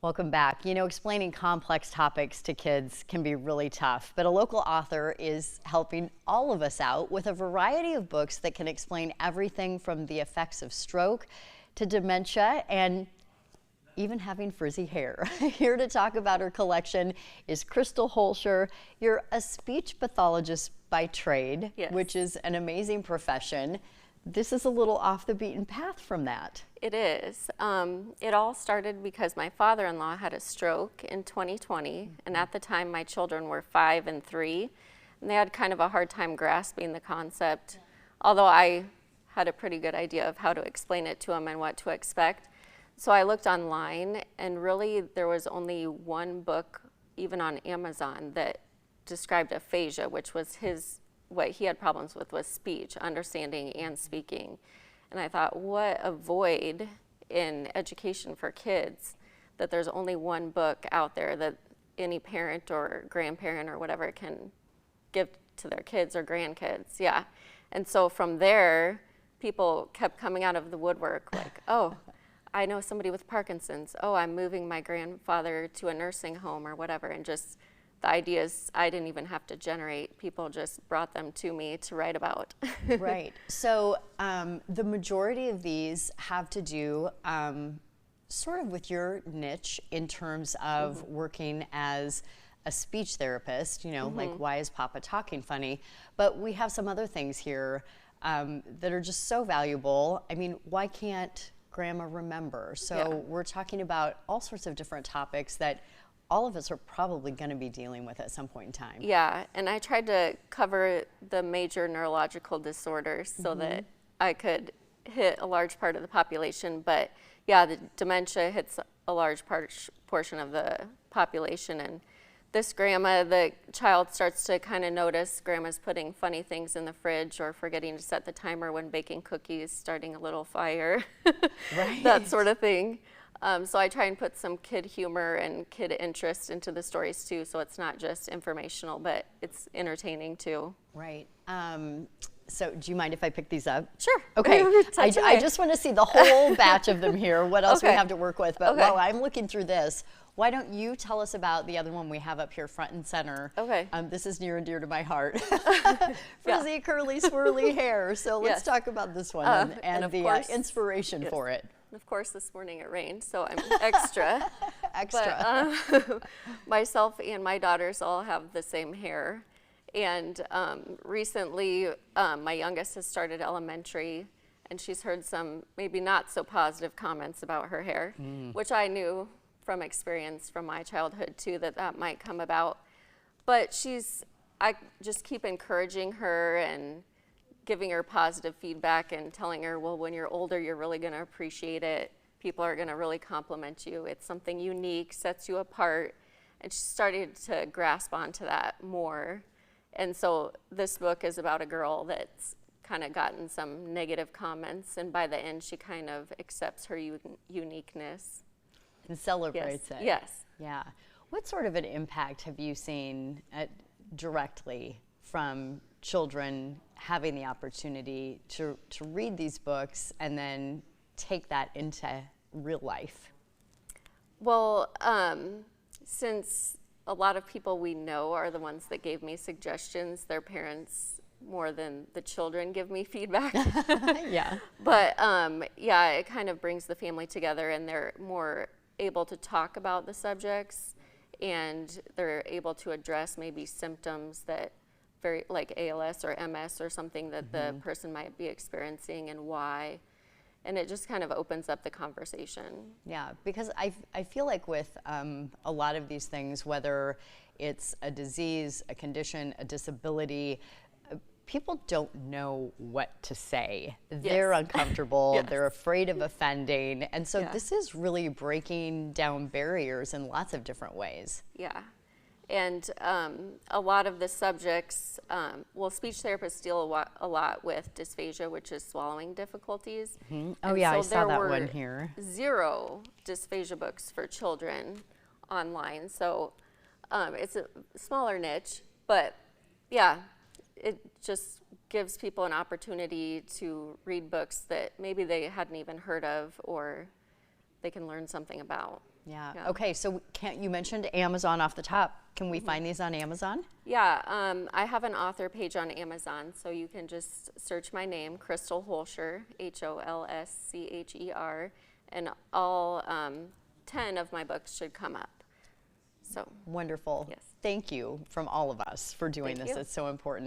Welcome back. You know, explaining complex topics to kids can be really tough, but a local author is helping all of us out with a variety of books that can explain everything from the effects of stroke to dementia and even having frizzy hair. Here to talk about her collection is Crystal Holscher. You're a speech pathologist by trade, Yes. which is an amazing profession. This is a little off the beaten path from that. It is. It all started because my father-in-law had a stroke in 2020, and at the time my children were 5 and 3, and they had kind of a hard time grasping the concept, although I had a pretty good idea of how to explain it to them and what to expect. So I looked online, and really there was only one book, even on Amazon, that described aphasia, which was what he had problems with was speech, understanding and speaking. And I thought, what a void in education for kids, that there's only one book out there that any parent or grandparent or whatever can give to their kids or grandkids. Yeah. And so from there, people kept coming out of the woodwork like, oh, I know somebody with Parkinson's. Oh, I'm moving my grandfather to a nursing home or whatever. And just the ideas I didn't even have to generate. People just brought them to me to write about. Right. So the majority of these have to do sort of with your niche in terms of working as a speech therapist, you know, like why is Papa talking funny? But we have some other things here that are just so valuable. I mean, why can't Grandma remember? So we're talking about all sorts of different topics that all of us are probably going to be dealing with at some point in time. Yeah, and I tried to cover the major neurological disorders so that I could hit a large part of the population. But yeah, the dementia hits a large portion of the population. And this grandma, the child starts to kind of notice grandma's putting funny things in the fridge or forgetting to set the timer when baking cookies, starting a little fire, Right. that sort of thing. So I try and put some kid humor and kid interest into the stories too, so it's not just informational, but it's entertaining too. Right. So do you mind if I pick these up? Sure. Okay. Touch I away. just want to see the whole batch of them here, what else we Okay. have to work with. But Okay. while I'm looking through this, why don't you tell us about the other one we have up here front and center? Okay. This is near and dear to my heart. Frizzy, curly, swirly hair. So let's Yes. talk about this one and and of the course- inspiration yes. for it. Of course, this morning it rained, so I'm extra. Extra. But myself and my daughters all have the same hair. And recently, my youngest has started elementary, and she's heard some maybe not so positive comments about her hair, which I knew from experience from my childhood too, that might come about. But I just keep encouraging her and giving her positive feedback and telling her, well, when you're older, you're really going to appreciate it. People are going to really compliment you. It's something unique, sets you apart. And she started to grasp onto that more. And so this book is about a girl that's kind of gotten some negative comments, and by the end, she kind of accepts her uniqueness. And celebrates it. Yes. Yeah. What sort of an impact have you seen directly from children having the opportunity to read these books and then take that into real life? Well, since a lot of people we know are the ones that gave me suggestions, their parents more than the children give me feedback. Yeah. But yeah, it kind of brings the family together, and they're more able to talk about the subjects, and they're able to address maybe symptoms that like ALS or MS or something that the person might be experiencing and why. And it just kind of opens up the conversation. Yeah, because I feel like with a lot of these things, whether it's a disease, a condition, a disability, people don't know what to say. They're uncomfortable, Yes. they're afraid of offending, and so Yeah. this is really breaking down barriers in lots of different ways. Yeah. And a lot of the subjects, well, speech therapists deal a lot with dysphagia, which is swallowing difficulties. Oh And yeah, so I saw there that were one here. 0 dysphagia books for children online. So it's a smaller niche, but yeah, it just gives people an opportunity to read books that maybe they hadn't even heard of or they can learn something about. Yeah. Yeah. Okay, so you mentioned Amazon off the top. Can we find these on Amazon? Yeah, I have an author page on Amazon, so you can just search my name, Crystal Holscher, Holscher, and all 10 of my books should come up. So, Wonderful. Yes. Thank you from all of us for doing Thank this. you. It's so important.